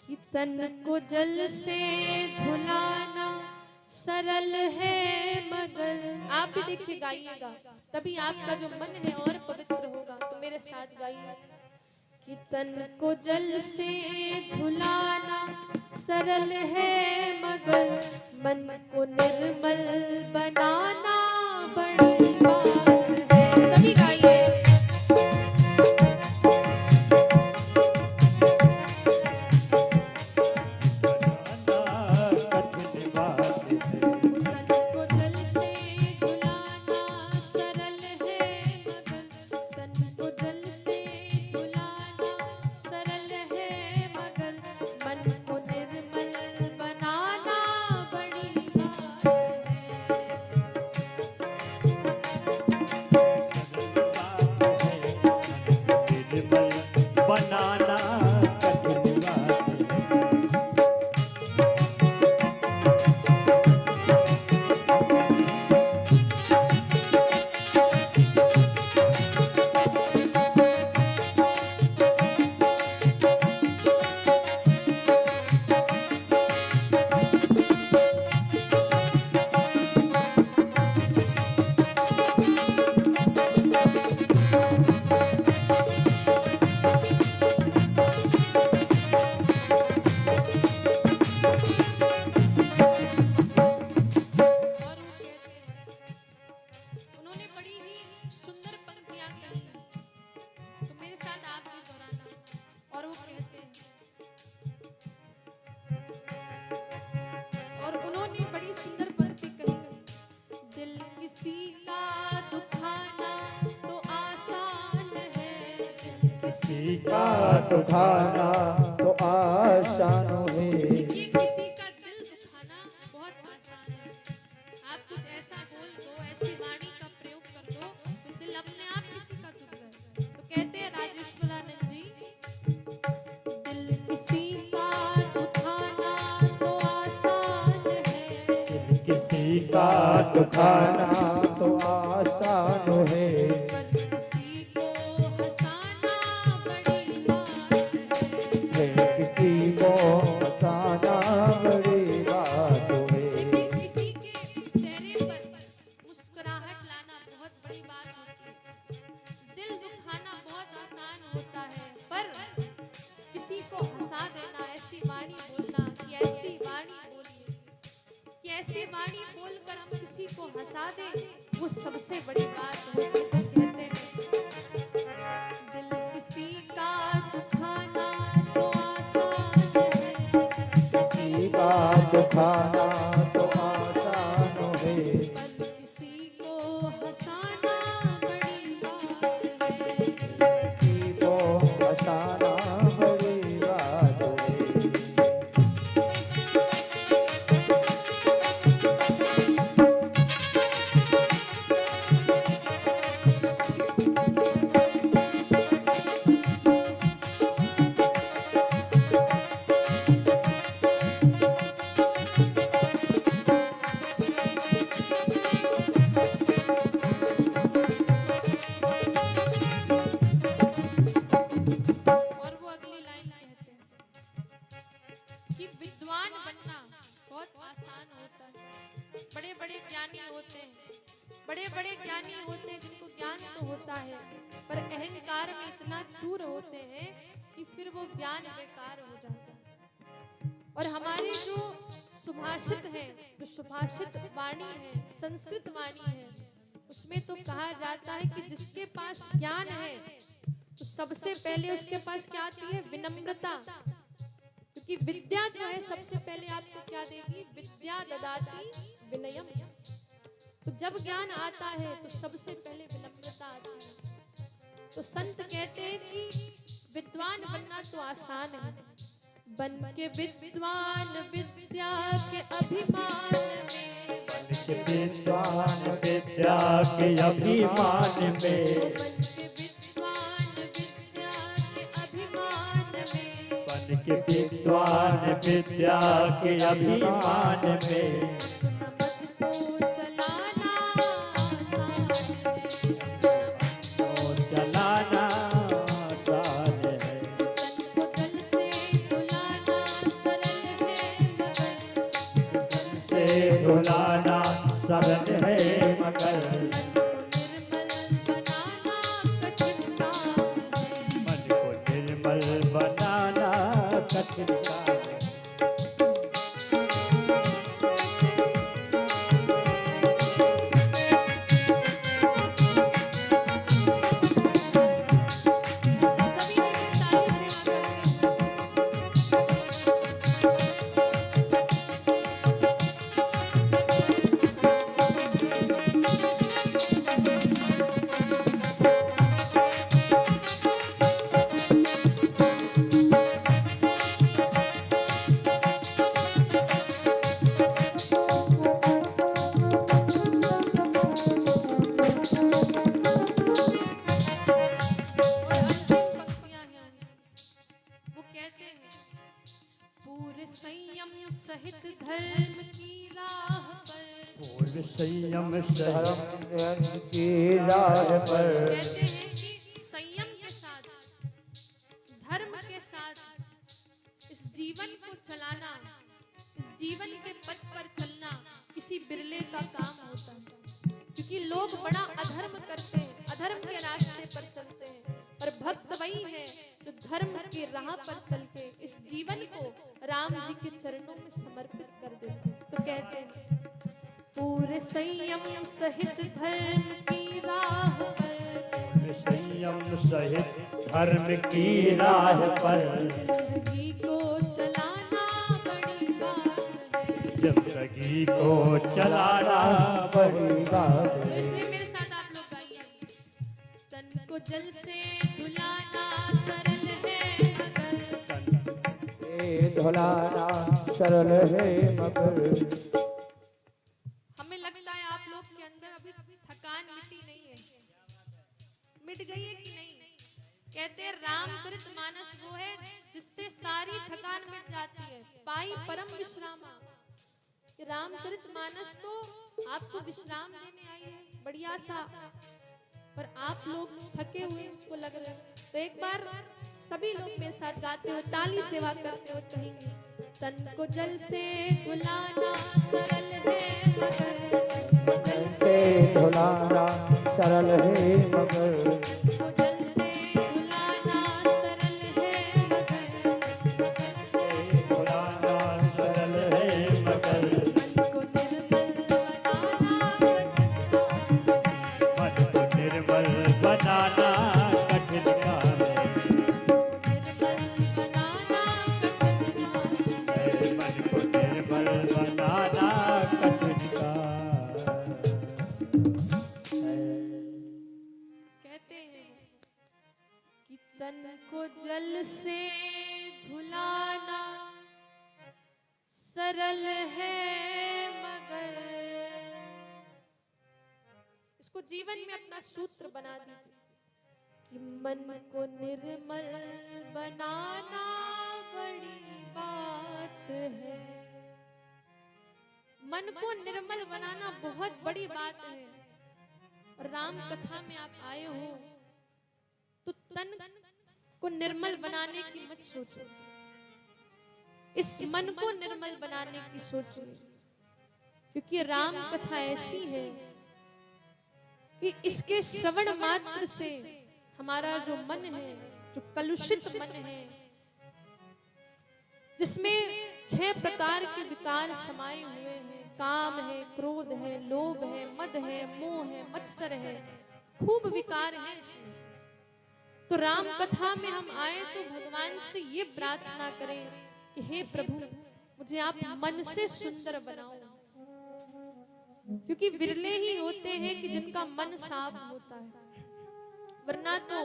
कि तन को जल से धुलाना सरल है मगर। आप भी देखिए गाइएगा, तभी आपका जो मन है और पवित्र होगा। तो मेरे साथ गाइए कि तन को जल से धुलाना सरल है मगर मन को निर्मल बनाना बड़ी बात है। सभी गाइए। का दुखाना तो आसान है। किसी का दिल दुखाना बहुत आसान है। आप कुछ ऐसा बोल दो, ऐसी वाणी का प्रयोग कर दो तो दिल अपने आप किसी का दुख जाए। तो कहते हैं राजेश्वरानंद जी, दिल किसी का दुखाना तो आसान है। दिल किसी का दुखाना तो आसान है। वो सबसे बड़ी बात होती है। कहते हैं दिल किसी का दुखाना तो आसान है। किसी का दुखाना तो आसान है। किसी को हंसाना बड़ी बात है। किसी को हंसाना बड़ी बात है। बड़े ज्ञानी होते हैं जिनको ज्ञान तो होता है, पर अहंकार में इतना चूर होते हैं कि फिर वो ज्ञान बेकार हो जाता है। और हमारी जो सुभाषित है, जो सुभाषित वाणी है, संस्कृत वाणी है, उसमें तो कहा जाता है कि जिसके पास ज्ञान है तो सबसे पहले उसके पास क्या आती है? विनम्रता। क्योंकि विद्या जो है सबसे पहले आपको क्या देगी? विद्या ददाति विनयम। तो जब ज्ञान आता है तो सबसे पहले विनम्रता आती है। तो संत कहते हैं कि विद्वान बनना तो आसान है, बन के विद्वान विद्या के अभिमान में। बन के विद्वान विद्या के अभिमान में। बन के विद्वान विद्या के अभिमान में। बन के विद्वान विद्या के अभिमान में। धुलाना सरल है मगर मन को निर्मल बनाना कठिन काम है। मन को निर्मल पूरे संयम सहित धर्म की राह पर संयम सहित धर्म की राह पर जिंदगी को चलाना बड़ी बात है। जिंदगी को चलाना बड़ी बात तो है। इसलिए मेरे साथ आप लोग गाइए, तन को जल से धुलाना सरल है मगर धुलाना सरल है मगर हमें लगता है आप लोग के अंदर अभी थकान मिटी नहीं है, मिट गई है कि नहीं? कहते हैं रामचरितमानस वो है जिससे सारी थकान मिट जाती है, पाई परम विश्रामा। रामचरितमानस तो आपको विश्राम देने आई है बढ़िया सा, पर आप लोग थके हुए मुझको लग रहे हैं। तो एक बार सभी लोग मेरे साथ गाते हुए ताली सेवा करते हुए कहेंगे, तन को जल से धुलाना सरल है मगर जल से धुलाना सरल है मगर को जल से धुलाना सरल है मगर धुलाना सरल है मगर को निर्मल बनाना कठिन काम है। मन को निर्मल बनाना कठिन काम है। कहते हैं कि तन को जल से धुलाना सरल है मगर, इसको जीवन में अपना सूत्र बना दीजिए कि मन को निर्मल बनाना बड़ी बात है। मन को निर्मल बनाना बहुत बड़ी बात है। और राम कथा में आप आए हो तो तन को निर्मल बनाने की मत सोचो, इस मन को निर्मल बनाने की सोचो, क्योंकि राम कथा ऐसी है कि इसके श्रवण मात्र से हमारा जो मन है, जो कलुषित मन है, जिसमें 6 प्रकार के विकार समाये हुए हैं, काम है, क्रोध है, लोभ है, मद है, मोह है, मत्सर है, खूब विकार है इसमें। तो राम कथा में हम आए तो भगवान से ये प्रार्थना करें कि हे प्रभु मुझे आप मन से सुंदर बनाओ, क्योंकि विरले ही होते हैं कि जिनका मन साफ होता है, वरना तो